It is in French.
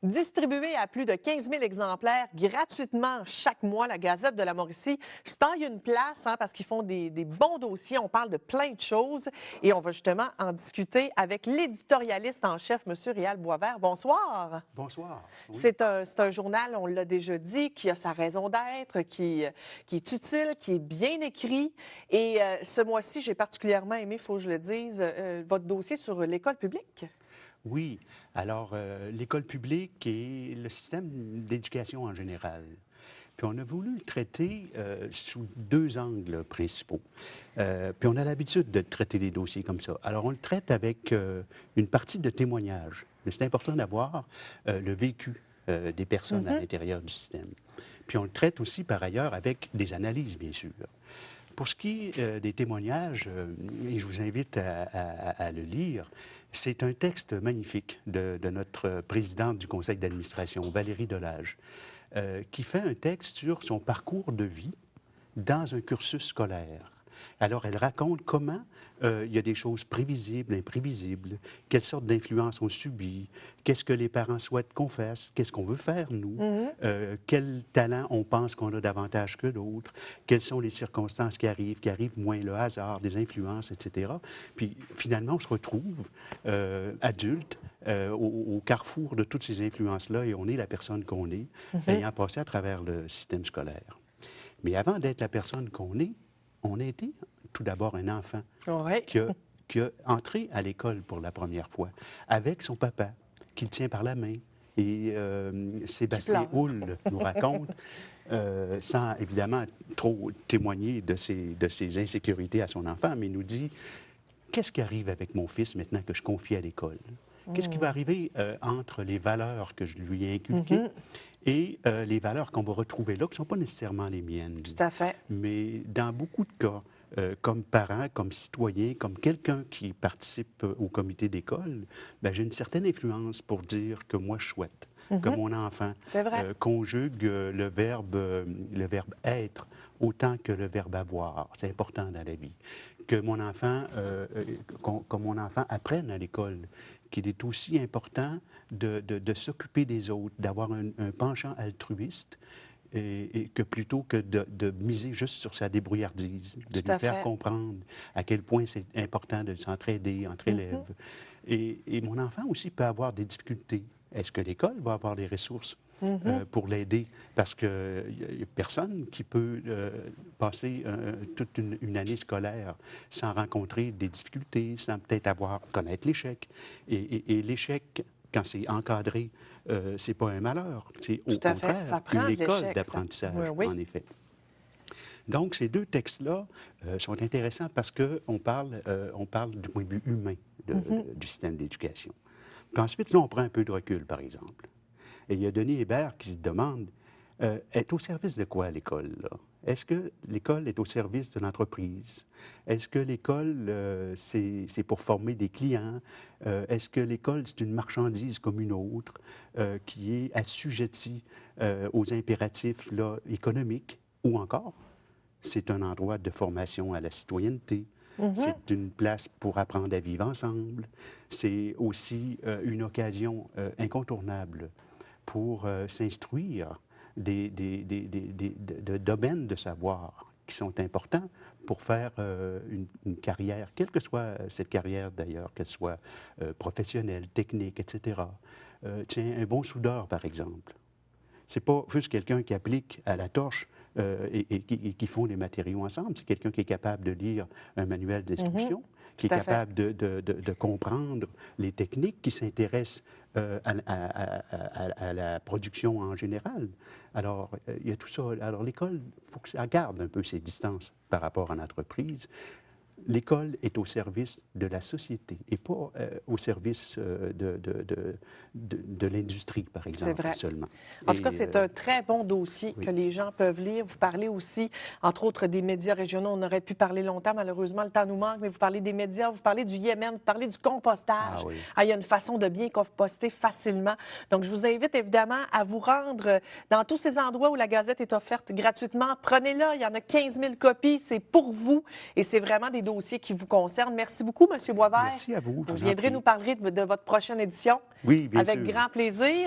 Distribuée à plus de 15 000 exemplaires gratuitement chaque mois, la Gazette de la Mauricie se taille une place parce qu'ils font des bons dossiers. On parle de plein de choses et on va justement en discuter avec l'éditorialiste en chef, M. Réal Boisvert. Bonsoir. Bonsoir. Oui. C'est un journal, on l'a déjà dit, qui a sa raison d'être, qui est utile, qui est bien écrit. Et ce mois-ci, j'ai particulièrement aimé, il faut que je le dise, votre dossier sur l'école publique. Oui. Alors, l'école publique et le système d'éducation en général. Puis on a voulu le traiter sous deux angles principaux. Puis on a l'habitude de traiter des dossiers comme ça. Alors, on le traite avec une partie de témoignage. Mais c'est important d'avoir le vécu des personnes à l'intérieur du système. Puis on le traite aussi, par ailleurs, avec des analyses, bien sûr. Pour ce qui est des témoignages, et je vous invite à le lire, c'est un texte magnifique de notre présidente du conseil d'administration, Valérie Delage, qui fait un texte sur son parcours de vie dans un cursus scolaire. Alors, elle raconte comment il y a des choses prévisibles, imprévisibles, quelles sortes d'influences on subit, qu'est-ce que les parents souhaitent qu'on fasse, qu'est-ce qu'on veut faire, nous, quel talent on pense qu'on a davantage que d'autres, quelles sont les circonstances qui arrivent moins, le hasard, des influences, etc. Puis, finalement, on se retrouve adulte au carrefour de toutes ces influences-là et on est la personne qu'on est, ayant passé à travers le système scolaire. Mais avant d'être la personne qu'on est, on a été tout d'abord un enfant Oui. qui a entré à l'école pour la première fois avec son papa, qui le tient par la main. Et Sébastien pleure. Houle nous raconte, sans évidemment trop témoigner de ses insécurités à son enfant, mais il nous dit, qu'est-ce qui arrive avec mon fils maintenant que je confie à l'école? Qu'est-ce qui va arriver entre les valeurs que je lui ai inculquées et les valeurs qu'on va retrouver là, qui ne sont pas nécessairement les miennes? Tout à fait. Mais dans beaucoup de cas, comme parent, comme citoyen, comme quelqu'un qui participe au comité d'école, ben, j'ai une certaine influence pour dire que moi, je souhaite que mon enfant C'est vrai. conjugue le verbe être autant que le verbe avoir. C'est important dans la vie. Que mon enfant, que mon enfant apprenne à l'école qu'il est aussi important de s'occuper des autres, d'avoir un penchant altruiste, et que plutôt que de miser juste sur sa débrouillardise, de Tout lui à faire fait. comprendre à quel point c'est important de s'entraider entre élèves. Et mon enfant aussi peut avoir des difficultés. Est-ce que l'école va avoir les ressources pour l'aider? Parce qu'il n'y a personne qui peut passer toute une année scolaire sans rencontrer des difficultés, sans peut-être connaître l'échec. Et l'échec, quand c'est encadré, c'est pas un malheur. C'est au Tout à fait. contraire Ça prend une de école l'échec. d'apprentissage, Oui. en effet. Donc, ces deux textes-là sont intéressants parce qu'on parle, on parle du point de vue humain du système d'éducation. Puis ensuite, là, on prend un peu de recul, par exemple. Et il y a Denis Hébert qui se demande, est au service de quoi l'école, là? Est-ce que l'école est au service de l'entreprise? Est-ce que l'école, c'est pour former des clients? Est-ce que l'école, c'est une marchandise comme une autre qui est assujettie aux impératifs là, économiques? Ou encore, c'est un endroit de formation à la citoyenneté. C'est une place pour apprendre à vivre ensemble. C'est aussi une occasion incontournable pour s'instruire de domaines de savoir qui sont importants pour faire une carrière, quelle que soit cette carrière d'ailleurs, qu'elle soit professionnelle, technique, etc. Tiens, un bon soudeur, par exemple. C'est pas juste quelqu'un qui applique à la torche et qui font les matériaux ensemble. C'est quelqu'un qui est capable de lire un manuel d'instruction, qui Tout est à fait. capable de comprendre les techniques, qui s'intéresse à la production en général. Alors, il y a tout ça. Alors, l'école, il faut que ça garde un peu ses distances par rapport à l'entreprise. L'école est au service de la société et pas au service de l'industrie, par C'est exemple, vrai. seulement. En tout cas, Et, c'est un très bon dossier oui. que les gens peuvent lire. Vous parlez aussi, entre autres, des médias régionaux. On aurait pu parler longtemps, malheureusement, le temps nous manque, mais vous parlez des médias, vous parlez du Yémen, vous parlez du Ah compostage. oui. Ah, il y a une façon de bien composter facilement. Donc, je vous invite évidemment à vous rendre dans tous ces endroits où la Gazette est offerte gratuitement. Prenez-la, il y en a 15 000 copies, c'est pour vous et c'est vraiment des dossiers qui vous concernent. Merci beaucoup, M. Boisvert. Merci à vous, je Vous vous en viendrez prie. nous parler de votre prochaine édition Oui, bien avec sûr. grand plaisir.